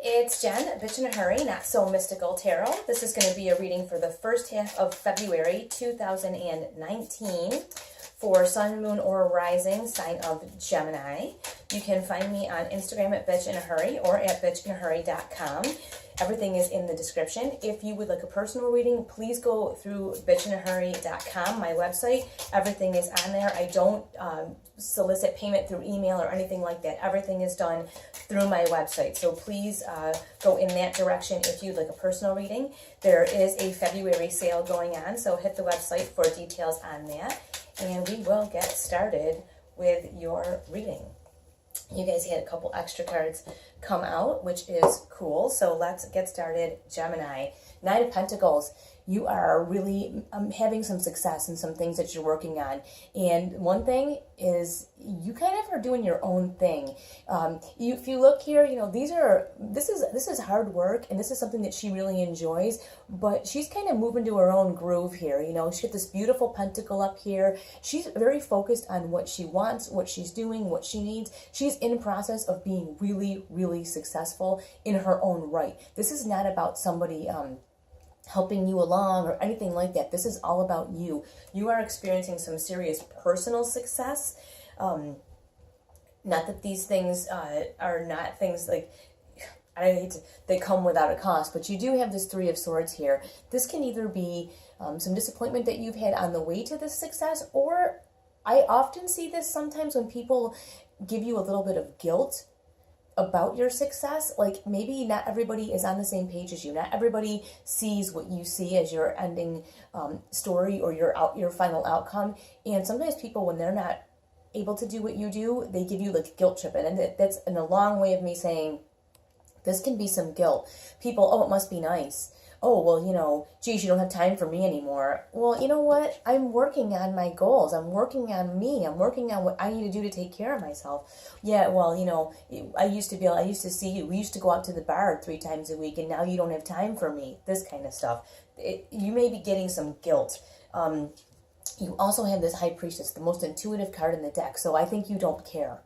it's Jen, Bitch in a Hurry, Not So Mystical Tarot. This is going to be a reading for the first half of February 2019 for Sun, Moon, or Rising, sign of Gemini. You can find me on Instagram at Bitch in a Hurry or at bitchinahurry.com. Everything is in the description. If you would like a personal reading, please go through bitchinahurry.com, my website. Everything is on there. I don't solicit payment through email or anything like that. Everything is done through my website. So please go in that direction if you'd like a personal reading. There is a February sale going on, so hit the website for details on that. And we will get started with your reading. You guys had a couple extra cards come out, which is cool. So let's get started. Gemini, Nine of Pentacles. You are really having some success in some things that you're working on. And one thing is you kind of are doing your own thing. If you look here, you know, this is hard work, and this is something that she really enjoys, but she's kind of moving to her own groove here. You know, she got this beautiful pentacle up here. She's very focused on what she wants, what she's doing, what she needs. She's in process of being really, really successful in her own right. This is not about somebody helping you along or anything like that. This is all about you. You are experiencing some serious personal success. Not that these things are not things like, they come without a cost, but you do have this Three of Swords here. This can either be some disappointment that you've had on the way to this success, or I often see this sometimes when people give you a little bit of guilt about your success. Like, maybe not everybody is on the same page as you. Not everybody sees what you see as your ending story or your final outcome. And sometimes people, when they're not able to do what you do, they give you like guilt trip. And that's in a long way of me saying this can be some guilt. People, oh, it must be nice. Oh, well, you know, geez, you don't have time for me anymore. Well, you know what? I'm working on my goals. I'm working on me. I'm working on what I need to do to take care of myself. Yeah, well, you know, I used to see you. We used to go out to the bar 3 times a week, and now you don't have time for me. This kind of stuff. You may be getting some guilt. You also have this High Priestess, the most intuitive card in the deck. So I think you don't care.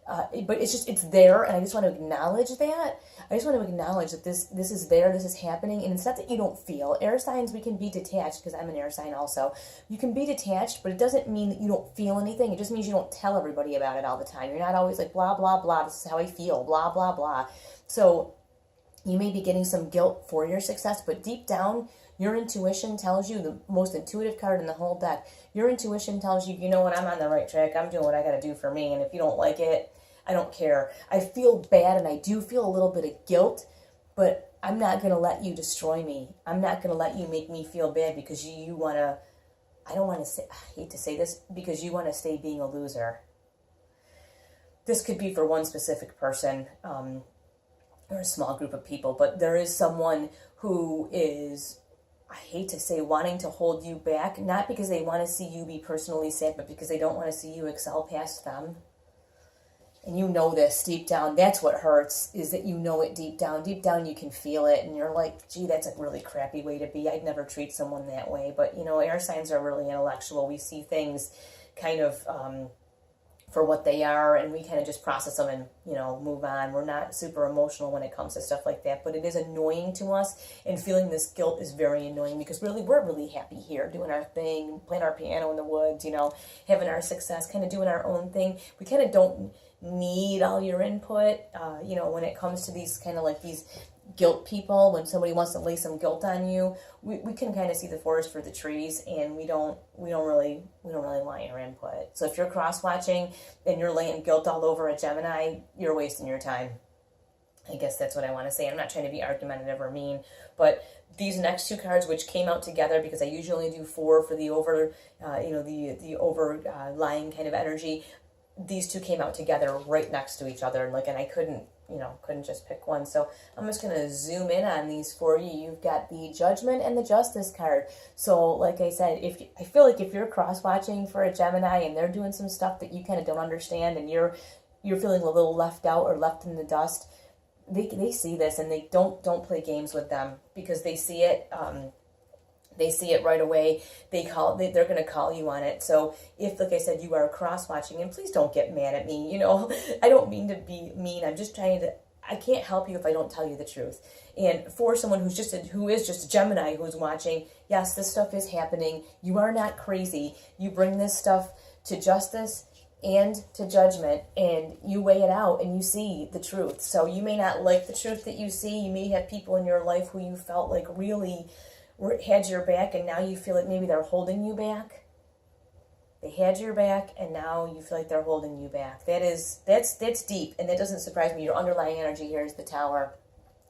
But it's there, and I just want to acknowledge that. I just want to acknowledge that this is there, this is happening, and it's not that you don't feel. Air signs, we can be detached, because I'm an air sign also. You can be detached, but it doesn't mean that you don't feel anything. It just means you don't tell everybody about it all the time. You're not always like, blah, blah, blah, this is how I feel, blah, blah, blah. So you may be getting some guilt for your success, but deep down, your intuition tells you, the most intuitive card in the whole deck, your intuition tells you, you know what, I'm on the right track. I'm doing what I got to do for me, and if you don't like it, I don't care. I feel bad, and I do feel a little bit of guilt, but I'm not going to let you destroy me. I'm not going to let you make me feel bad because you want to, I hate to say this, because you want to stay being a loser. This could be for one specific person or a small group of people, but there is someone who is, I hate to say, wanting to hold you back, not because they want to see you be personally sad, but because they don't want to see you excel past them. And you know this deep down. That's what hurts, is that you know it deep down. Deep down you can feel it, and you're like, gee, that's a really crappy way to be. I'd never treat someone that way. But, you know, air signs are really intellectual. We see things kind of for what they are, and we kind of just process them and, you know, move on. We're not super emotional when it comes to stuff like that, but it is annoying to us, and feeling this guilt is very annoying, because really, we're really happy here, doing our thing, playing our piano in the woods, you know, having our success, kind of doing our own thing. We kind of don't need all your input, you know, when it comes to these kind of like these guilt people. When somebody wants to lay some guilt on you, we can kind of see the forest for the trees, and we don't really want your input. So if you're cross watching and you're laying guilt all over a Gemini, you're wasting your time. I guess that's what I want to say. I'm not trying to be argumentative or mean, but these next 2 cards, which came out together, because I usually do 4 for the over, you know, the overlying kind of energy. These 2 came out together right next to each other, and I couldn't just pick one. So I'm just going to zoom in on these for you. You've got the Judgment and the Justice card. So like I said, I feel like if you're cross-watching for a Gemini and they're doing some stuff that you kind of don't understand, and you're feeling a little left out or left in the dust, they see this, and they don't play games with them, because they see it. They see it right away. They're going to call you on it. So if, like I said, you are cross-watching, and please don't get mad at me. You know, I don't mean to be mean. I'm just trying to, I can't help you if I don't tell you the truth. And for someone who is just a Gemini who's watching, yes, this stuff is happening. You are not crazy. You bring this stuff to justice and to judgment, and you weigh it out and you see the truth. So you may not like the truth that you see. You may have people in your life who you felt like really had your back, and now you feel like maybe they're holding you back. They had your back, and now you feel like they're holding you back. That's deep, and that doesn't surprise me. Your underlying energy here is the Tower.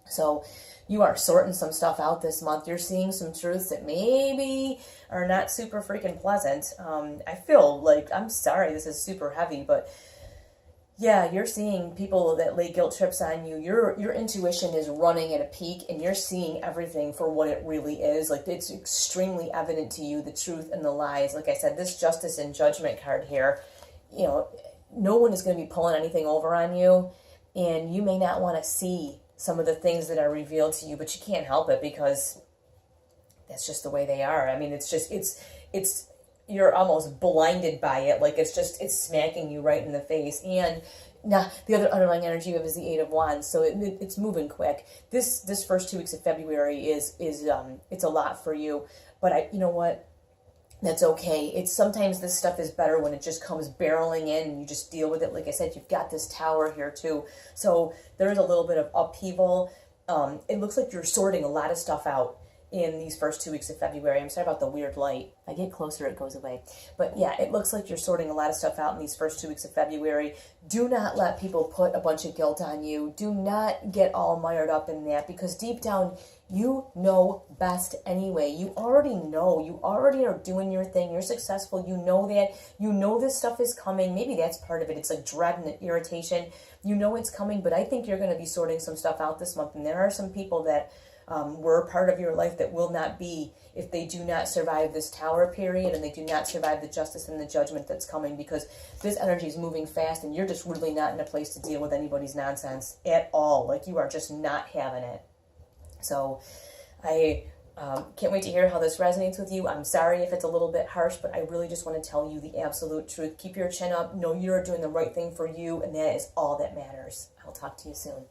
So you are sorting some stuff out this month. You're seeing some truths that maybe are not super freaking pleasant. I feel like, I'm sorry, this is super heavy, but yeah, you're seeing people that lay guilt trips on you. Your intuition is running at a peak, and you're seeing everything for what it really is. Like, it's extremely evident to you, the truth and the lies. Like I said, this justice and judgment card here, no one is going to be pulling anything over on you, and you may not want to see some of the things that are revealed to you, but you can't help it because that's just the way they are. I mean, it's you're almost blinded by it. Like, it's smacking you right in the face. And now the other underlying energy you have is the Eight of Wands, so it's moving quick. This first 2 weeks of February is it's a lot for you, but you know what? That's okay. It's sometimes this stuff is better when it just comes barreling in and you just deal with it. Like I said, you've got this Tower here too. So there's a little bit of upheaval. It looks like you're sorting a lot of stuff out in these first 2 weeks of February. I'm sorry about the weird light. If I get closer, it goes away. But yeah, it looks like you're sorting a lot of stuff out in these first 2 weeks of February. Do not let people put a bunch of guilt on you. Do not get all mired up in that, because deep down, you know best anyway. You already know. You already are doing your thing. You're successful. You know that. You know this stuff is coming. Maybe that's part of it. It's like dread and irritation. You know it's coming, but I think you're going to be sorting some stuff out this month. And there are some people that were a part of your life that will not be if they do not survive this Tower period and they do not survive the justice and the judgment that's coming, because this energy is moving fast and you're just really not in a place to deal with anybody's nonsense at all. Like, you are just not having it. So I can't wait to hear how this resonates with you. I'm sorry if it's a little bit harsh, but I really just want to tell you the absolute truth. Keep your chin up. Know you're doing the right thing for you, and that is all that matters. I'll talk to you soon.